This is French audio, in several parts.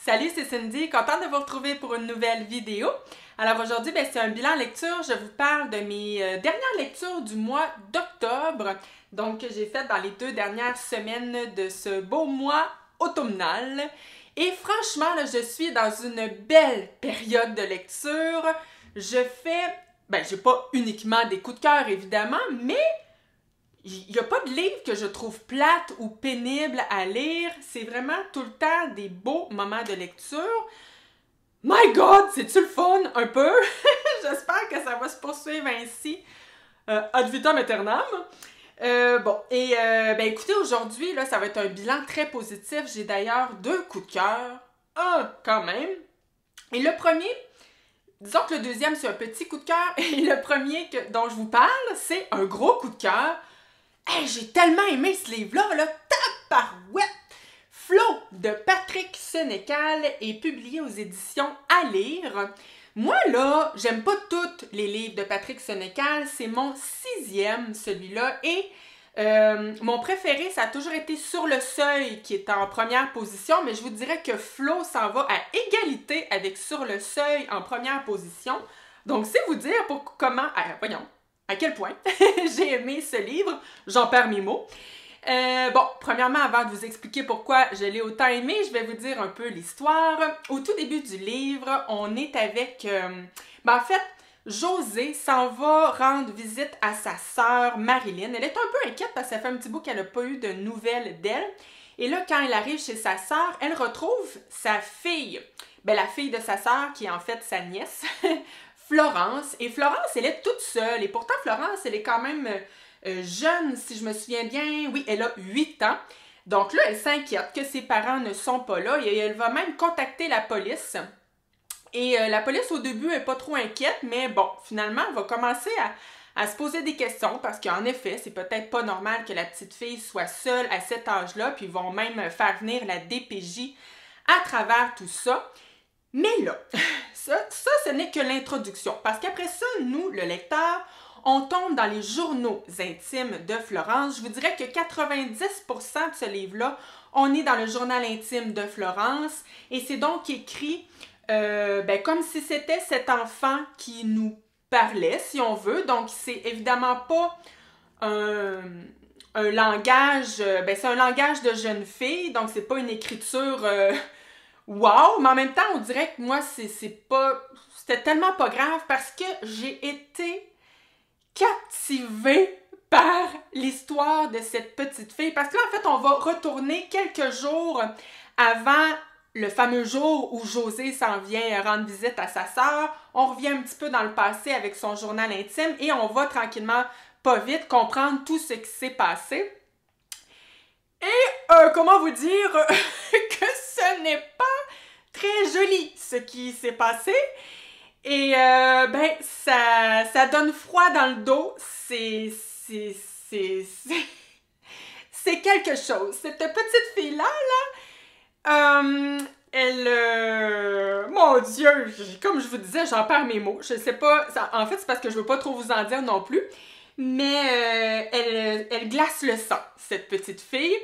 Salut, c'est Cindy, contente de vous retrouver pour une nouvelle vidéo. Alors aujourd'hui, c'est un bilan lecture. Je vous parle de mes dernières lectures du mois d'octobre. Donc, que j'ai fait dans les 2 dernières semaines de ce beau mois automnal. Et franchement, là, je suis dans une belle période de lecture. Je fais, j'ai pas uniquement des coups de cœur évidemment, mais il n'y a pas de livre que je trouve plate ou pénible à lire. C'est vraiment tout le temps des beaux moments de lecture. My God, c'est-tu le fun un peu? J'espère que ça va se poursuivre ainsi ad vitam aeternam. Écoutez, aujourd'hui, là, ça va être un bilan très positif. J'ai d'ailleurs 2 coups de cœur. Un, quand même. Et le premier, disons que le deuxième, c'est un petit coup de cœur. Et le premier dont je vous parle, c'est un gros coup de cœur. Hey, j'ai tellement aimé ce livre-là, tabarouette! Flo de Patrick Sénécal est publié aux éditions à lire. Moi, là, j'aime pas tous les livres de Patrick Sénécal. C'est mon 6e, celui-là. Et mon préféré, ça a toujours été Sur le seuil, qui est en première position. Mais je vous dirais que Flo s'en va à égalité avec Sur le seuil en première position. Donc, c'est vous dire à quel point j'ai aimé ce livre. J'en perds mes mots. Premièrement, avant de vous expliquer pourquoi je l'ai autant aimé, je vais vous dire un peu l'histoire. Au tout début du livre, on est avec... Josée s'en va rendre visite à sa sœur Marilyn. Elle est un peu inquiète parce que ça fait un petit bout qu'elle n'a pas eu de nouvelles d'elle. Et là, quand elle arrive chez sa sœur, elle retrouve sa fille. La fille de sa sœur, qui est en fait sa nièce, Florence. Et Florence, elle est toute seule. Et pourtant, Florence, elle est quand même jeune, si je me souviens bien. Oui, elle a 8 ans. Donc là, elle s'inquiète que ses parents ne sont pas là. Et elle va même contacter la police. Et la police, au début, n'est pas trop inquiète. Mais bon, finalement, elle va commencer à se poser des questions. Parce qu'en effet, c'est peut-être pas normal que la petite fille soit seule à cet âge-là. Puis ils vont même faire venir la DPJ à travers tout ça. Mais là, ça, ce n'est que l'introduction. Parce qu'après ça, nous, le lecteur, on tombe dans les journaux intimes de Florence. Je vous dirais que 90% de ce livre-là, on est dans le journal intime de Florence. Et c'est donc écrit comme si c'était cet enfant qui nous parlait, si on veut. Donc, c'est évidemment pas un langage... c'est un langage de jeune fille. Donc, c'est pas une écriture... wow! Mais en même temps, on dirait que moi, c'était tellement pas grave parce que j'ai été captivée par l'histoire de cette petite fille. Parce que là, en fait, on va retourner quelques jours avant le fameux jour où Josée s'en vient rendre visite à sa sœur. On revient un petit peu dans le passé avec son journal intime et on va tranquillement, pas vite, comprendre tout ce qui s'est passé. Et comment vous dire que ce n'est pas très joli ce qui s'est passé. Et ça donne froid dans le dos. C'est quelque chose. Cette petite fille-là, mon Dieu, comme je vous disais, j'en perds mes mots. Je sais pas, en fait, c'est parce que je veux pas trop vous en dire non plus. Mais elle glace le sang, cette petite fille.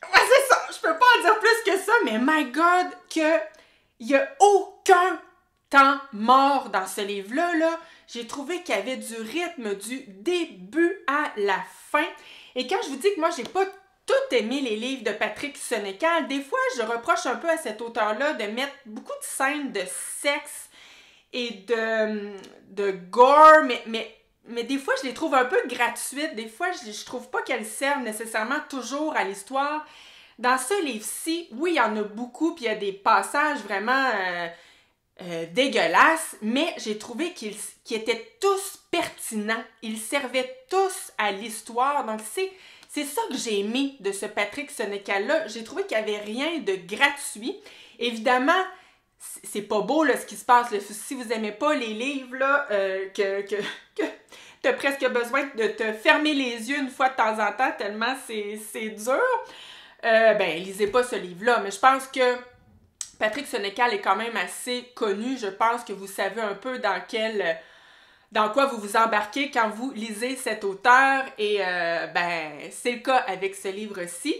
Ouais, c'est ça, je peux pas en dire plus que ça, mais my God, qu'il y a aucun temps mort dans ce livre-là, j'ai trouvé qu'il y avait du rythme du début à la fin. Et quand je vous dis que moi, j'ai pas tout aimé les livres de Patrick Sénécal, des fois, je reproche un peu à cet auteur-là de mettre beaucoup de scènes de sexe et de gore, mais des fois, je les trouve un peu gratuites. Des fois, je trouve pas qu'elles servent nécessairement toujours à l'histoire. Dans ce livre-ci, oui, il y en a beaucoup, puis il y a des passages vraiment dégueulasses, mais j'ai trouvé qu'ils étaient tous pertinents. Ils servaient tous à l'histoire. Donc, c'est ça que j'ai aimé de ce Patrick Sénécal-là. J'ai trouvé qu'il n'y avait rien de gratuit. Évidemment, c'est pas beau là, ce qui se passe. Là. Si vous n'aimez pas les livres, là, que tu as presque besoin de te fermer les yeux une fois de temps en temps, tellement c'est dur, lisez pas ce livre-là. Mais je pense que Patrick Sénécal est quand même assez connu. Je pense que vous savez un peu dans quoi vous vous embarquez quand vous lisez cet auteur. Et c'est le cas avec ce livre-ci.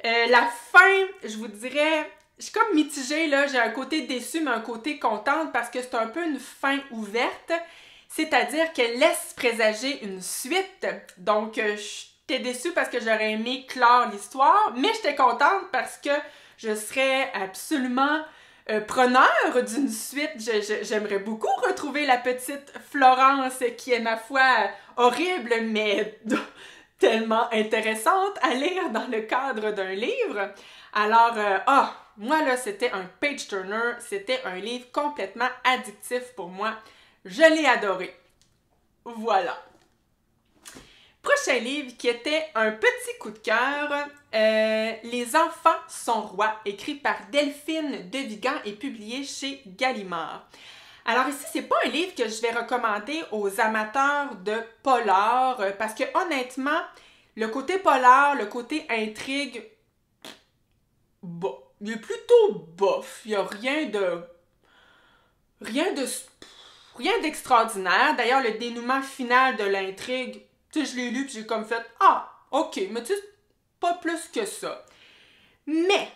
La fin, je vous dirais, je suis comme mitigée, là. J'ai un côté déçu, mais un côté contente parce que c'est un peu une fin ouverte. C'est-à-dire qu'elle laisse présager une suite. Donc, j'étais déçue parce que j'aurais aimé clore l'histoire, mais j'étais contente parce que je serais absolument preneur d'une suite. J'aimerais beaucoup retrouver la petite Florence qui est, ma foi, horrible, mais tellement intéressante à lire dans le cadre d'un livre. Alors, moi là, c'était un page-turner, c'était un livre complètement addictif pour moi. Je l'ai adoré. Voilà. Prochain livre qui était un petit coup de cœur, Les enfants sont rois, écrit par Delphine Devigan et publié chez Gallimard. Alors ici, c'est pas un livre que je vais recommander aux amateurs de polar, parce que honnêtement, le côté polar, le côté intrigue, bon, il est plutôt bof. Il n'y a rien d'extraordinaire. D'ailleurs, le dénouement final de l'intrigue, tu sais, je l'ai lu puis j'ai comme fait « Ah, ok, mais tu sais, pas plus que ça. » Mais,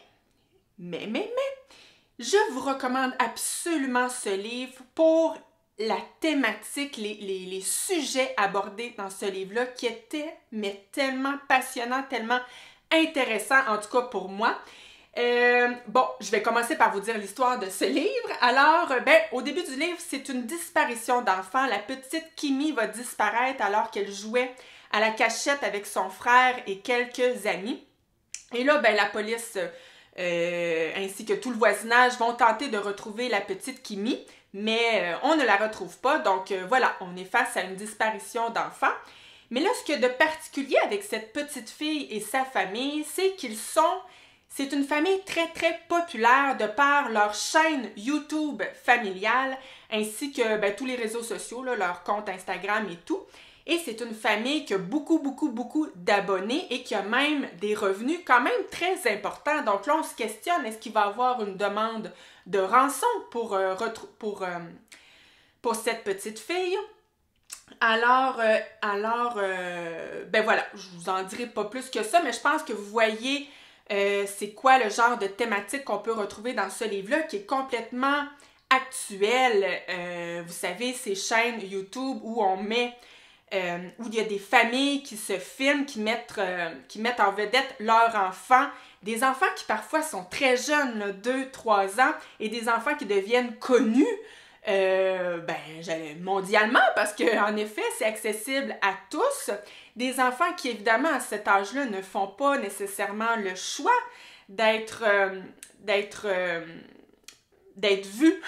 je vous recommande absolument ce livre pour la thématique, les sujets abordés dans ce livre-là qui étaient, mais tellement passionnants, tellement intéressants, en tout cas pour moi. Bon, je vais commencer par vous dire l'histoire de ce livre. Alors, au début du livre, c'est une disparition d'enfant. La petite Kimi va disparaître alors qu'elle jouait à la cachette avec son frère et quelques amis. Et là, la police ainsi que tout le voisinage vont tenter de retrouver la petite Kimi, mais on ne la retrouve pas. Donc voilà, on est face à une disparition d'enfant. Mais là, ce qu'il y a de particulier avec cette petite fille et sa famille, c'est c'est une famille très, très populaire de par leur chaîne YouTube familiale, ainsi que tous les réseaux sociaux, là, leur compte Instagram et tout. Et c'est une famille qui a beaucoup d'abonnés et qui a même des revenus quand même très importants. Donc là, on se questionne, est-ce qu'il va y avoir une demande de rançon pour cette petite fille? Alors, voilà, je vous en dirai pas plus que ça, mais je pense que vous voyez c'est quoi le genre de thématique qu'on peut retrouver dans ce livre-là qui est complètement actuel. Vous savez, ces chaînes YouTube où on met, où il y a des familles qui se filment, qui mettent en vedette leurs enfants, des enfants qui parfois sont très jeunes, 2-3 ans, et des enfants qui deviennent connus mondialement, parce qu'en effet, c'est accessible à tous. Des enfants qui, évidemment, à cet âge-là, ne font pas nécessairement le choix d'être vus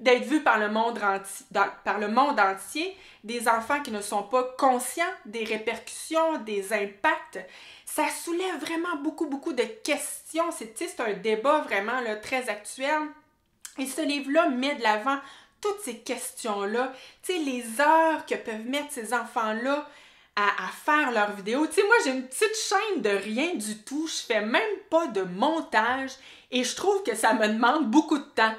d'être vus par le monde entier, des enfants qui ne sont pas conscients des répercussions, des impacts. Ça soulève vraiment beaucoup de questions. C'est un débat vraiment là, très actuel. Et ce livre-là met de l'avant toutes ces questions-là, tu sais, les heures que peuvent mettre ces enfants-là à faire leurs vidéos. Tu sais, moi, j'ai une petite chaîne de rien du tout, je fais même pas de montage et je trouve que ça me demande beaucoup de temps.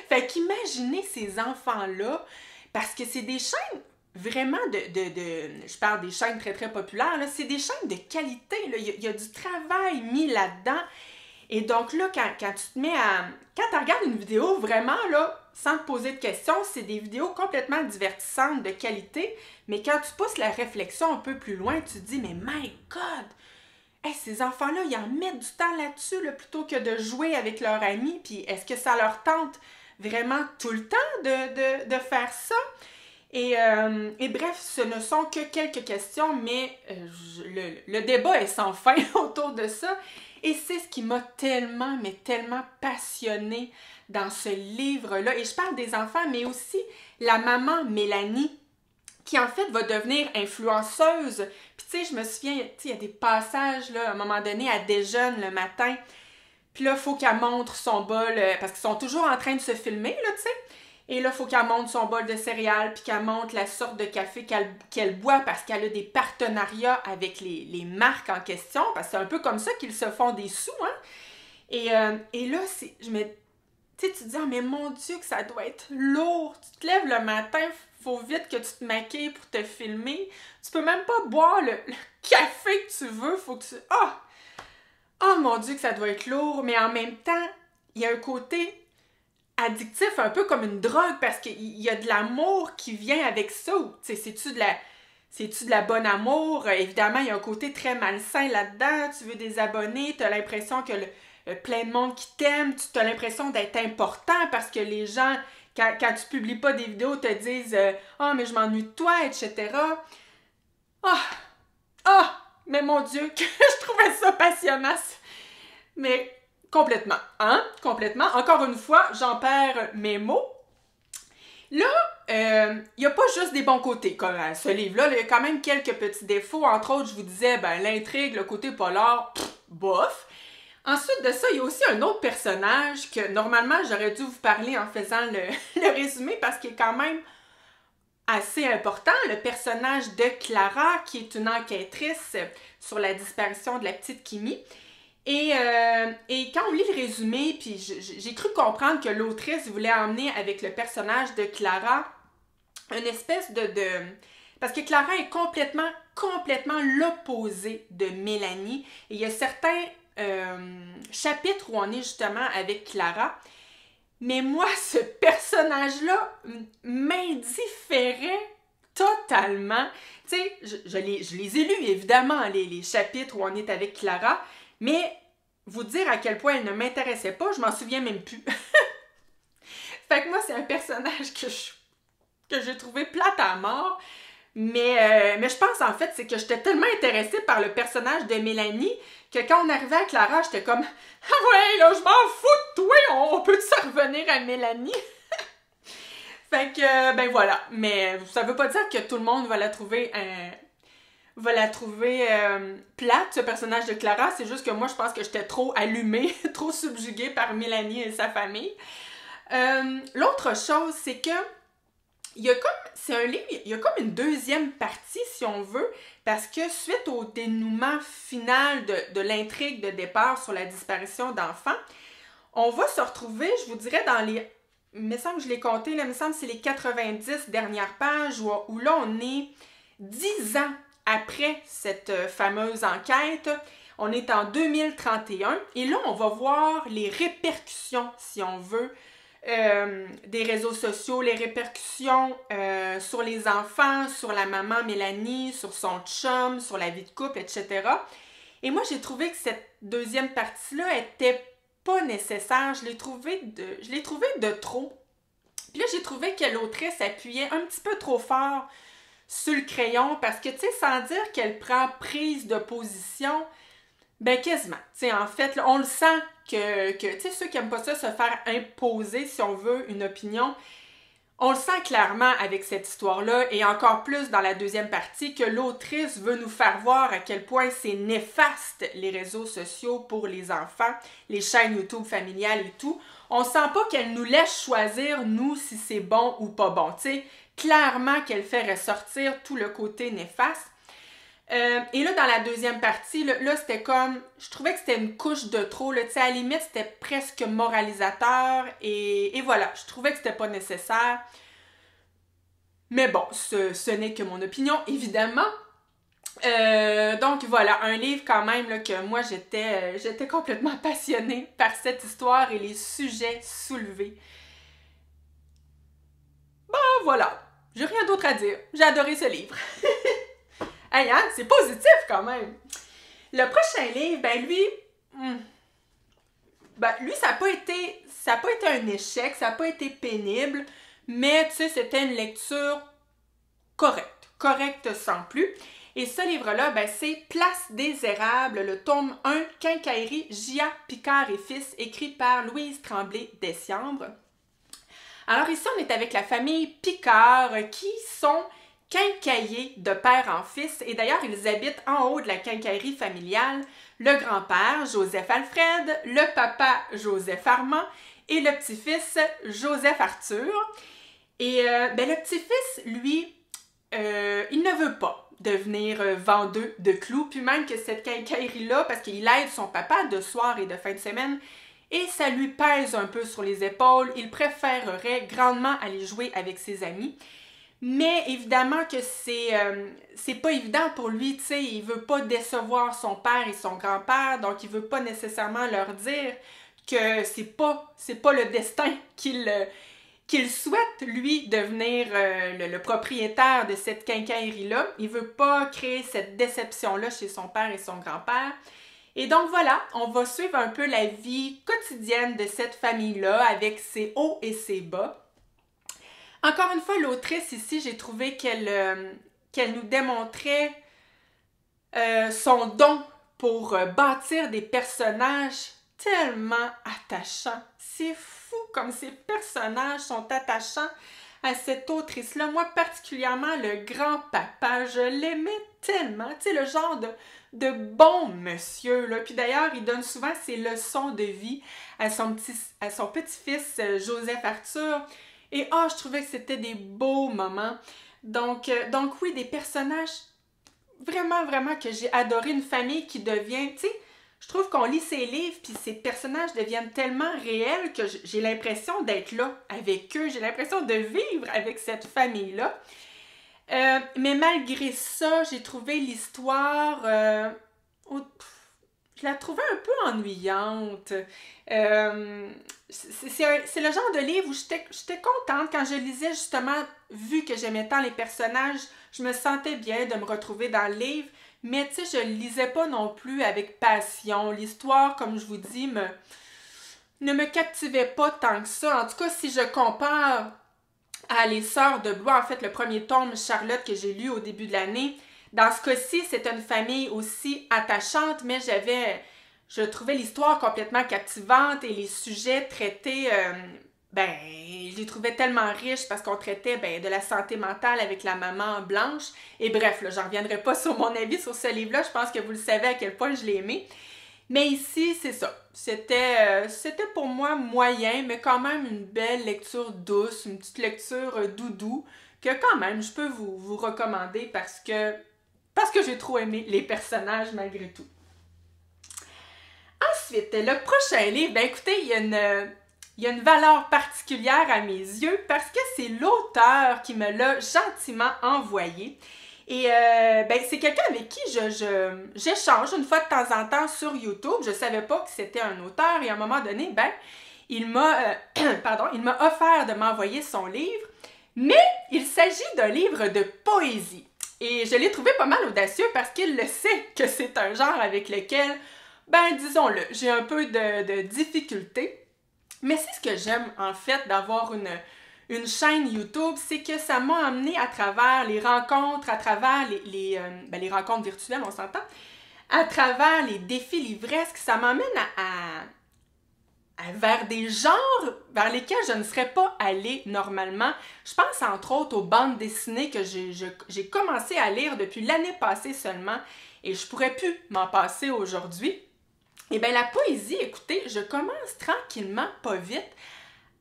Fait qu'imaginez ces enfants-là, parce que c'est des chaînes vraiment je parle des chaînes très très populaires, là, c'est des chaînes de qualité, là. Il y a du travail mis là-dedans. Et donc là, quand tu te mets à... Quand tu regardes une vidéo, vraiment, là, sans te poser de questions, c'est des vidéos complètement divertissantes, de qualité, mais quand tu pousses la réflexion un peu plus loin, tu te dis, mais my God! Hey, ces enfants-là, ils en mettent du temps là-dessus, là, plutôt que de jouer avec leurs amis, puis est-ce que ça leur tente vraiment tout le temps de faire ça? Et bref, ce ne sont que quelques questions, mais le débat est sans fin autour de ça. Et c'est ce qui m'a tellement passionnée dans ce livre-là. Et je parle des enfants, mais aussi la maman Mélanie, qui en fait va devenir influenceuse. Puis tu sais, je me souviens, il y a des passages, là, à un moment donné, elle déjeune le matin. Puis là, il faut qu'elle montre son bol, parce qu'ils sont toujours en train de se filmer, là, tu sais. Et là, il faut qu'elle monte son bol de céréales, puis qu'elle monte la sorte de café qu'elle boit parce qu'elle a des partenariats avec les marques en question, parce que c'est un peu comme ça qu'ils se font des sous, hein. Et là, tu sais, tu te dis, ah, mais mon Dieu, que ça doit être lourd. Tu te lèves le matin, faut vite que tu te maquilles pour te filmer. Tu peux même pas boire le café que tu veux, faut que tu... oh mon Dieu que ça doit être lourd, mais en même temps, il y a un côté addictif, un peu comme une drogue, parce qu'il y a de l'amour qui vient avec ça. C'est-tu de la bonne amour? Évidemment, il y a un côté très malsain là-dedans. Tu veux des abonnés, tu as l'impression que plein de monde qui t'aime, tu as l'impression d'être important parce que les gens, quand tu publies pas des vidéos, te disent « Ah, mais je m'ennuie de toi, etc. » Ah! Mais mon Dieu, que je trouvais ça passionnant! Mais complètement, hein? Complètement. Encore une fois, j'en perds mes mots. Là, il n'y a pas juste des bons côtés, comme ce livre-là. Il y a quand même quelques petits défauts. Entre autres, je vous disais, l'intrigue, le côté polar, bof. Ensuite de ça, il y a aussi un autre personnage que, normalement, j'aurais dû vous parler en faisant le résumé parce qu'il est quand même assez important. Le personnage de Clara, qui est une enquêtrice sur la disparition de la petite Kimi. Et quand on lit le résumé, puis j'ai cru comprendre que l'autrice voulait emmener avec le personnage de Clara une espèce de... Parce que Clara est complètement l'opposé de Mélanie. Et il y a certains chapitres où on est justement avec Clara. Mais moi, ce personnage-là m'indifférait totalement. Tu sais, je les ai lus, évidemment, les chapitres où on est avec Clara. Mais vous dire à quel point elle ne m'intéressait pas, je m'en souviens même plus. Fait que moi, c'est un personnage que j'ai trouvé plate à mort. Mais je pense en fait, c'est que j'étais tellement intéressée par le personnage de Mélanie que quand on arrivait à Clara, j'étais comme « Ah ouais, là, je m'en fous de toi, on peut-tu revenir à Mélanie? » Fait que, ben voilà. Mais ça veut pas dire que tout le monde va la trouver plate, ce personnage de Clara. C'est juste que moi, je pense que j'étais trop allumée, trop subjuguée par Mélanie et sa famille. L'autre chose, c'est que c'est un livre, il y a comme une deuxième partie, si on veut, parce que suite au dénouement final de l'intrigue de départ sur la disparition d'enfants, on va se retrouver, je vous dirais, dans les... Il me semble que je l'ai compté, là, il me semble que c'est les 90 dernières pages, où là, on est 10 ans après cette fameuse enquête. On est en 2031, et là, on va voir les répercussions, si on veut, des réseaux sociaux, les répercussions sur les enfants, sur la maman Mélanie, sur son chum, sur la vie de couple, etc. Et moi, j'ai trouvé que cette deuxième partie-là était pas nécessaire. Je l'ai trouvé de trop. Puis là, j'ai trouvé que l'autrice appuyait un petit peu trop fort sur le crayon parce que, tu sais, sans dire qu'elle prend prise de position, ben quasiment. Tu sais, en fait, là, on le sent que tu sais, ceux qui n'aiment pas ça, se faire imposer, si on veut, une opinion, on le sent clairement avec cette histoire-là, et encore plus dans la deuxième partie, que l'autrice veut nous faire voir à quel point c'est néfaste, les réseaux sociaux pour les enfants, les chaînes YouTube familiales et tout. On sent pas qu'elle nous laisse choisir, nous, si c'est bon ou pas bon. Tu sais, clairement qu'elle fait ressortir tout le côté néfaste. Et là, dans la deuxième partie, là c'était comme... Je trouvais que c'était une couche de trop. Là, à la limite, c'était presque moralisateur. Et voilà, je trouvais que c'était pas nécessaire. Mais bon, ce n'est que mon opinion, évidemment. Donc voilà, un livre quand même là, que moi, j'étais complètement passionnée par cette histoire et les sujets soulevés. Bon, voilà. J'ai rien d'autre à dire. J'ai adoré ce livre. Hey, hein? C'est positif quand même. Le prochain livre, lui, ça n'a pas été un échec, ça n'a pas été pénible, mais tu sais, c'était une lecture correcte sans plus. Et ce livre-là, c'est Place des érables, le tome 1, Quincaillerie J.A. Picard et Fils, écrit par Louise Tremblay-Dessiambre. Alors ici, on est avec la famille Picard, qui sont quincailliers de père en fils, et d'ailleurs, ils habitent en haut de la quincaillerie familiale, le grand-père, Joseph Alfred, le papa, Joseph Armand, et le petit-fils, Joseph Arthur. Et le petit-fils, lui, il ne veut pas devenir vendeur de clous, puis même que cette quincaillerie-là, parce qu'il aide son papa de soir et de fin de semaine, et ça lui pèse un peu sur les épaules, il préférerait grandement aller jouer avec ses amis. Mais évidemment que c'est pas évident pour lui, tu sais, il veut pas décevoir son père et son grand-père, donc il veut pas nécessairement leur dire que c'est pas le destin qu'il souhaite, lui, devenir le propriétaire de cette quincaillerie-là. Il veut pas créer cette déception-là chez son père et son grand-père. Et donc voilà, on va suivre un peu la vie quotidienne de cette famille-là avec ses hauts et ses bas. Encore une fois, l'autrice ici, j'ai trouvé qu'elle nous démontrait son don pour bâtir des personnages tellement attachants. C'est fou comme ces personnages sont attachants à cette autrice-là. Moi, particulièrement, le grand-papa, je l'aimais tellement. Tu sais, le genre de bon monsieur, là. Puis d'ailleurs, il donne souvent ses leçons de vie à son petit-fils Joseph Arthur. Et je trouvais que c'était des beaux moments. Donc oui, des personnages vraiment, vraiment que j'ai adoré. Une famille qui devient, tu sais, je trouve qu'on lit ces livres, puis ces personnages deviennent tellement réels que j'ai l'impression d'être là avec eux. J'ai l'impression de vivre avec cette famille-là. Mais malgré ça, j'ai trouvé l'histoire... je la trouvais un peu ennuyante. C'est le genre de livre où j'étais contente quand je lisais, justement, vu que j'aimais tant les personnages, je me sentais bien de me retrouver dans le livre, mais tu sais, je le lisais pas non plus avec passion. L'histoire, comme je vous dis, ne me captivait pas tant que ça. En tout cas, si je compare à Les Sœurs de Blois, en fait, le premier tome, Charlotte, que j'ai lu au début de l'année, dans ce cas-ci, c'était une famille aussi attachante, mais je trouvais l'histoire complètement captivante et les sujets traités, je les trouvais tellement riches parce qu'on traitait de la santé mentale avec la maman blanche. Et bref, là, j'en reviendrai pas sur mon avis sur ce livre-là, je pense que vous le savez à quel point je l'ai aimé. Mais ici, c'est ça. C'était pour moi moyen, mais quand même une belle lecture douce, une petite lecture doudou, que quand même, je peux vous recommander parce que j'ai trop aimé les personnages malgré tout. Ensuite, le prochain livre, écoutez, il y a une valeur particulière à mes yeux parce que c'est l'auteur qui me l'a gentiment envoyé. Et c'est quelqu'un avec qui j'échange une fois de temps en temps sur YouTube. Je savais pas que c'était un auteur et à un moment donné, il m'a offert de m'envoyer son livre, mais il s'agit d'un livre de poésie. Et je l'ai trouvé pas mal audacieux parce qu'il le sait que c'est un genre avec lequel, disons-le, j'ai un peu de difficulté. Mais c'est ce que j'aime, en fait, d'avoir une chaîne YouTube, c'est que ça m'a amené à travers les rencontres, à travers les rencontres virtuelles, on s'entend, à travers les défis livresques, ça m'emmène vers des genres vers lesquels je ne serais pas allée normalement. Je pense entre autres aux bandes dessinées que j'ai commencé à lire depuis l'année passée seulement et je pourrais plus m'en passer aujourd'hui. Et la poésie, écoutez, je commence tranquillement, pas vite,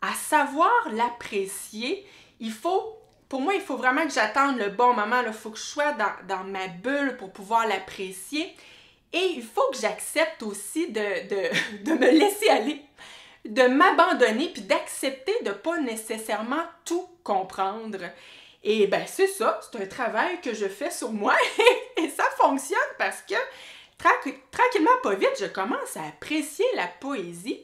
à savoir l'apprécier. Pour moi, il faut vraiment que j'attende le bon moment. Il faut que je sois dans ma bulle pour pouvoir l'apprécier. Et il faut que j'accepte aussi de me laisser aller, de m'abandonner, puis d'accepter de ne pas nécessairement tout comprendre. Et c'est ça, c'est un travail que je fais sur moi et ça fonctionne parce que tranquillement, pas vite, je commence à apprécier la poésie.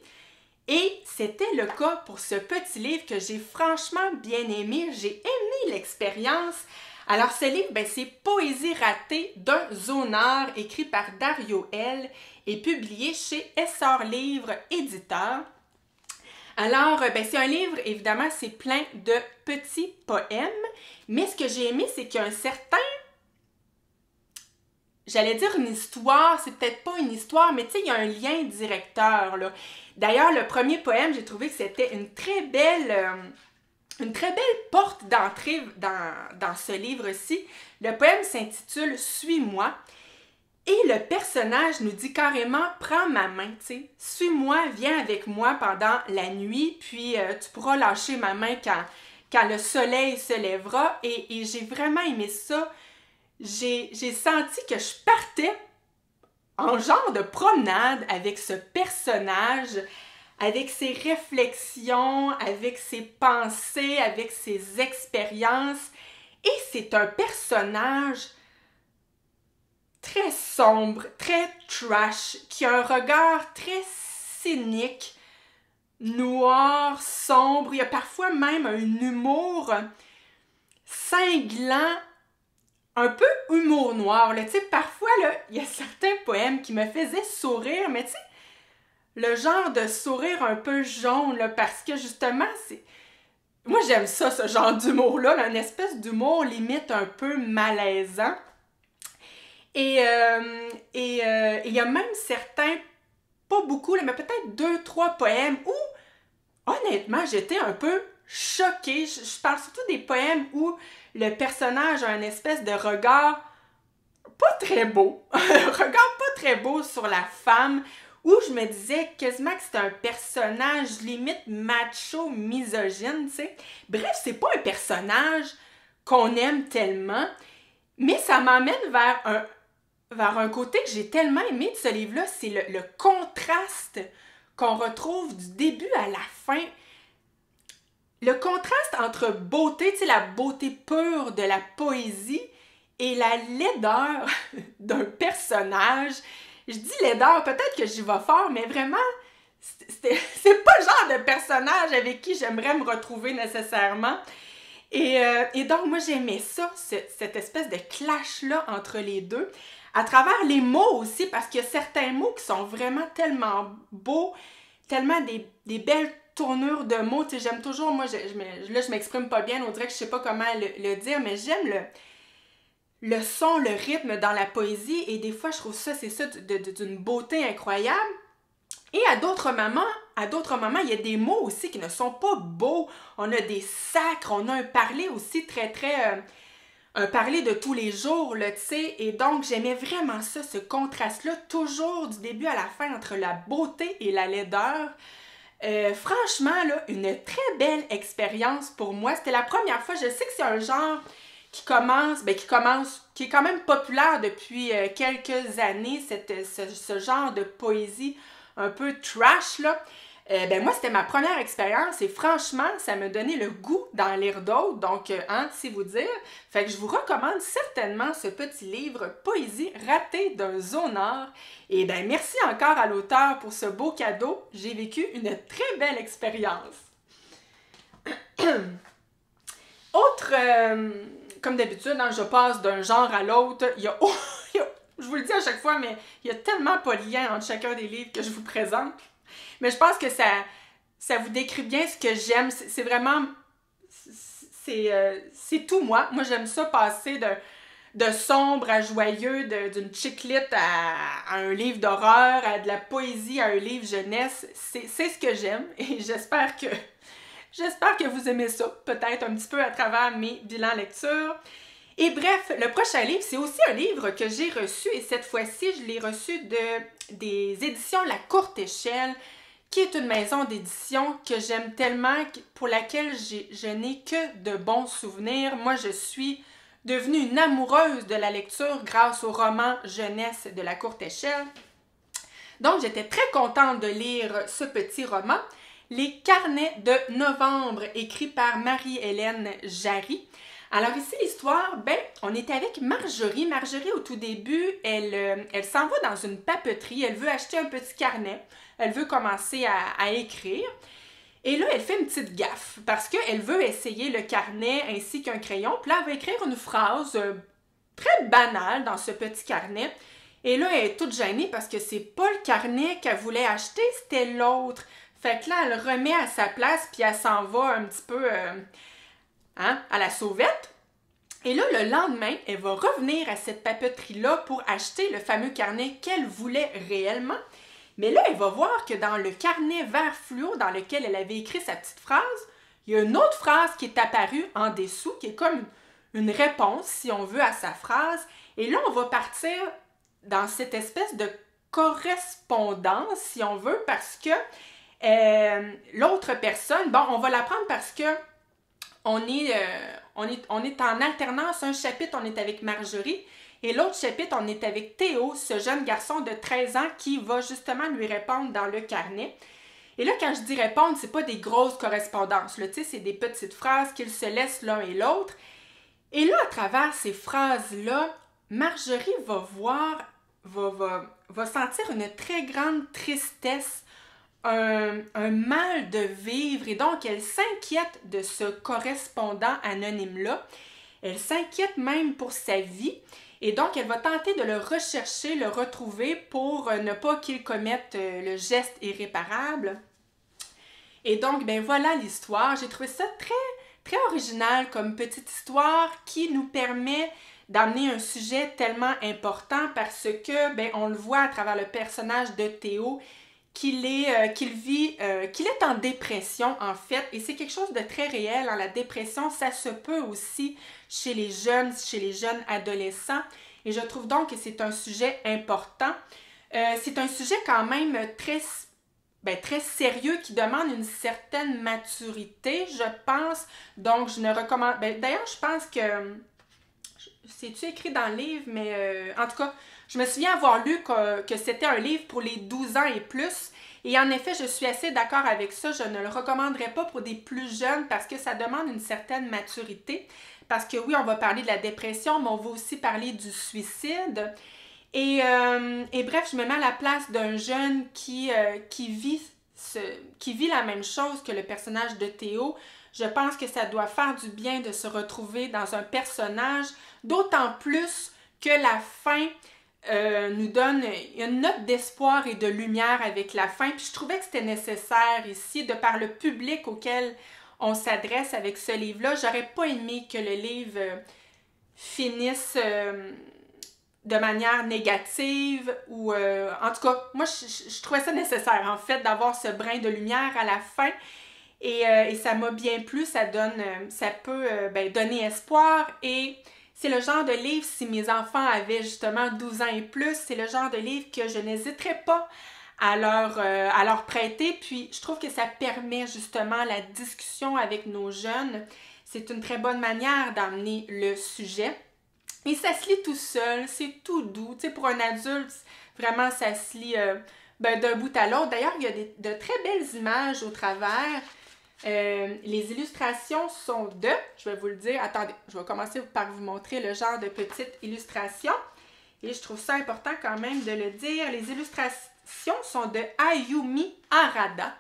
Et c'était le cas pour ce petit livre que j'ai franchement bien aimé. J'ai aimé l'expérience. Alors, ce livre, c'est Poésie ratée d'un zoneur, écrit par Dario L. et publié chez Essor Livre Éditeur. Alors, c'est un livre, évidemment, c'est plein de petits poèmes. Mais ce que j'ai aimé, c'est qu'il y a un certain... J'allais dire une histoire, c'est peut-être pas une histoire, mais tu sais, il y a un lien directeur, là. D'ailleurs, le premier poème, j'ai trouvé que c'était une très belle porte d'entrée dans ce livre-ci. Le poème s'intitule « Suis-moi » et le personnage nous dit carrément « Prends ma main, tu sais, suis-moi, viens avec moi pendant la nuit, puis tu pourras lâcher ma main quand le soleil se lèvera. » Et j'ai vraiment aimé ça. J'ai senti que je partais en genre de promenade avec ce personnage, avec ses réflexions, avec ses pensées, avec ses expériences. Et c'est un personnage très sombre, très trash, qui a un regard très cynique, noir, sombre. Il y a parfois même un humour cinglant, un peu humour noir. Tu sais, parfois, là, il y a certains poèmes qui me faisaient sourire, mais tu sais, le genre de sourire un peu jaune, là, parce que justement, c'est... Moi, j'aime ça, ce genre d'humour-là, là, une espèce d'humour limite un peu malaisant. Et il y a même certains, pas beaucoup, là, mais peut-être 2-3 poèmes où, honnêtement, j'étais un peu choquée. Je parle surtout des poèmes où le personnage a une espèce de regard pas très beau, un regard pas très beau sur la femme, où je me disais quasiment que c'était un personnage limite macho, misogyne, tu sais. Bref, c'est pas un personnage qu'on aime tellement, mais ça m'emmène vers un côté que j'ai tellement aimé de ce livre-là, c'est le contraste qu'on retrouve du début à la fin. Le contraste entre beauté, tu sais, la beauté pure de la poésie et la laideur d'un personnage. Je dis laideur, peut-être que j'y vais fort, mais vraiment, c'est pas le genre de personnage avec qui j'aimerais me retrouver nécessairement. Et donc, moi, j'aimais ça, cette espèce de clash-là entre les deux, à travers les mots aussi, parce qu'il y a certains mots qui sont vraiment tellement beaux, tellement des belles tournures de mots. Tu sais, j'aime toujours, moi, là, je m'exprime pas bien, on dirait que je sais pas comment le dire, mais j'aime le son, le rythme dans la poésie, et des fois, je trouve ça, c'est ça, d'une beauté incroyable. Et à d'autres moments, il y a des mots aussi qui ne sont pas beaux. On a des sacres, on a un parler aussi très, très... un parler de tous les jours, là, tu sais. Et donc, j'aimais vraiment ça, ce contraste-là, toujours du début à la fin, entre la beauté et la laideur. Franchement, là, une très belle expérience pour moi. C'était la première fois, je sais que c'est un genre qui est quand même populaire depuis quelques années, ce genre de poésie un peu trash, là. Moi, c'était ma première expérience et franchement, ça m'a donné le goût d'en lire d'autres, donc, c'est vous dire. Fait que je vous recommande certainement ce petit livre « Poésie ratée d'un zonard ». Et merci encore à l'auteur pour ce beau cadeau. J'ai vécu une très belle expérience. Autre... comme d'habitude, je passe d'un genre à l'autre. Je vous le dis à chaque fois, mais il y a tellement pas de lien entre chacun des livres que je vous présente. Mais je pense que ça vous décrit bien ce que j'aime. C'est vraiment... C'est tout moi. Moi, j'aime ça passer de sombre à joyeux, d'une chick-lit à un livre d'horreur, à de la poésie, à un livre jeunesse. C'est ce que j'aime et j'espère que vous aimez ça, peut-être un petit peu à travers mes bilans lecture. Et bref, le prochain livre, c'est aussi un livre que j'ai reçu, et cette fois-ci, je l'ai reçu des éditions La Courte Échelle, qui est une maison d'édition que j'aime tellement, pour laquelle je n'ai que de bons souvenirs. Moi, je suis devenue une amoureuse de la lecture grâce au roman jeunesse de La Courte Échelle. Donc, j'étais très contente de lire ce petit roman. Les carnets de novembre, écrit par Marie-Hélène Jarry. Alors ici, l'histoire, on est avec Marjorie. Marjorie, au tout début, elle s'en va dans une papeterie. Elle veut acheter un petit carnet. Elle veut commencer à écrire. Et là, elle fait une petite gaffe parce qu'elle veut essayer le carnet ainsi qu'un crayon. Puis là, elle va écrire une phrase très banale dans ce petit carnet. Et là, elle est toute gênée parce que c'est pas le carnet qu'elle voulait acheter, c'était l'autre. Fait que là, elle remet à sa place, puis elle s'en va un petit peu à la sauvette. Et là, le lendemain, elle va revenir à cette papeterie-là pour acheter le fameux carnet qu'elle voulait réellement. Mais là, elle va voir que dans le carnet vert fluo dans lequel elle avait écrit sa petite phrase, il y a une autre phrase qui est apparue en dessous, qui est comme une réponse, si on veut, à sa phrase. Et là, on va partir dans cette espèce de correspondance, si on veut, parce que l'autre personne, on va l'apprendre parce que on est en alternance. Un chapitre, on est avec Marjorie, et l'autre chapitre, on est avec Théo, ce jeune garçon de 13 ans qui va justement lui répondre dans le carnet. Et là, quand je dis répondre, c'est pas des grosses correspondances, là, c'est des petites phrases qu'ils se laissent l'un et l'autre. Et là, à travers ces phrases-là, Marjorie va sentir une très grande tristesse, un mal de vivre, et donc elle s'inquiète de ce correspondant anonyme-là. Elle s'inquiète même pour sa vie, et donc elle va tenter de le rechercher, le retrouver pour ne pas qu'il commette le geste irréparable. Et donc, ben voilà l'histoire. J'ai trouvé ça très original comme petite histoire qui nous permet d'amener un sujet tellement important parce que, ben, on le voit à travers le personnage de Théo qu'il est en dépression en fait, et c'est quelque chose de très réel. La dépression, ça se peut aussi chez les jeunes adolescents, et je trouve donc que c'est un sujet important. C'est un sujet quand même très sérieux qui demande une certaine maturité, je pense. Donc, je ne recommande... d'ailleurs, je pense que... C'est-tu écrit dans le livre, mais en tout cas, je me souviens avoir lu que c'était un livre pour les 12 ans et plus. Et en effet, je suis assez d'accord avec ça. Je ne le recommanderais pas pour des plus jeunes parce que ça demande une certaine maturité. Parce que oui, on va parler de la dépression, mais on va aussi parler du suicide. Et bref, je me mets à la place d'un jeune qui vit la même chose que le personnage de Théo. Je pense que ça doit faire du bien de se retrouver dans un personnage, d'autant plus que la fin nous donne une note d'espoir et de lumière avec la fin. Puis je trouvais que c'était nécessaire ici, de par le public auquel on s'adresse avec ce livre-là. J'aurais pas aimé que le livre finisse de manière négative ou en tout cas, moi je trouvais ça nécessaire en fait d'avoir ce brin de lumière à la fin. Et ça m'a bien plu, ça peut donner espoir, et c'est le genre de livre, si mes enfants avaient justement 12 ans et plus, c'est le genre de livre que je n'hésiterais pas à leur prêter, puis je trouve que ça permet justement la discussion avec nos jeunes. C'est une très bonne manière d'amener le sujet. Et ça se lit tout seul, c'est tout doux. Tu sais, pour un adulte, vraiment, ça se lit d'un bout à l'autre. D'ailleurs, il y a de très belles images au travers. Les illustrations sont je vais vous le dire, attendez, je vais commencer par vous montrer le genre de petites illustrations. Et je trouve ça important quand même de le dire. Les illustrations sont de Ayumi Harada.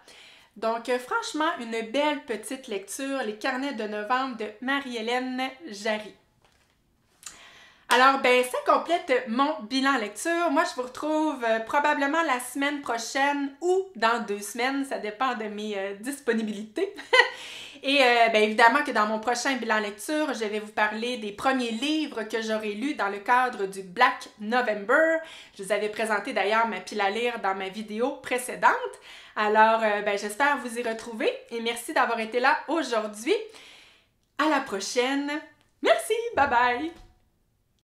Donc, franchement, une belle petite lecture. Les carnets de novembre de Marie-Hélène Jarry. Alors, ben, ça complète mon bilan lecture. Moi, je vous retrouve probablement la semaine prochaine ou dans 2 semaines. Ça dépend de mes disponibilités. Et bien évidemment que dans mon prochain bilan lecture, je vais vous parler des premiers livres que j'aurai lus dans le cadre du Black November. Je vous avais présenté d'ailleurs ma pile à lire dans ma vidéo précédente. Alors, j'espère vous y retrouver et merci d'avoir été là aujourd'hui. À la prochaine. Merci, bye bye!